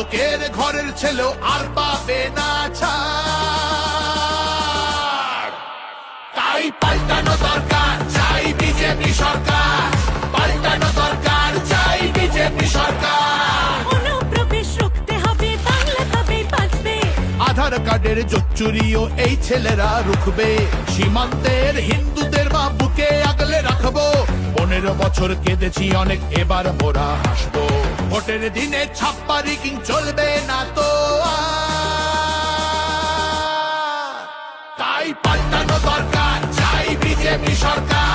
লোকের ঘরের ছেলেও আর পাবে না ছাড়। তাই পাল্টানো দরকার, চাই বিজেপি সরকার। পাল্টানো দরকার, চাই বিজেপি সরকার। অনুপ্রবেশ রুখতে হবে, বাংলা তবেই বাঁচবে। আধার কার্ডের চুরিও এই ছেলেরা রুখবে। সীমান্তের হিন্দুদের মা বুকে আগলে রাখবো। 15 বছর কেঁদেছি অনেক, এবার মোরা হাসবো। ভোটের দিনে ছাপ্পা রিগিং চলবে না তো আর। তাই পাল্টানো দরকার, চাই বিজেপি সরকার।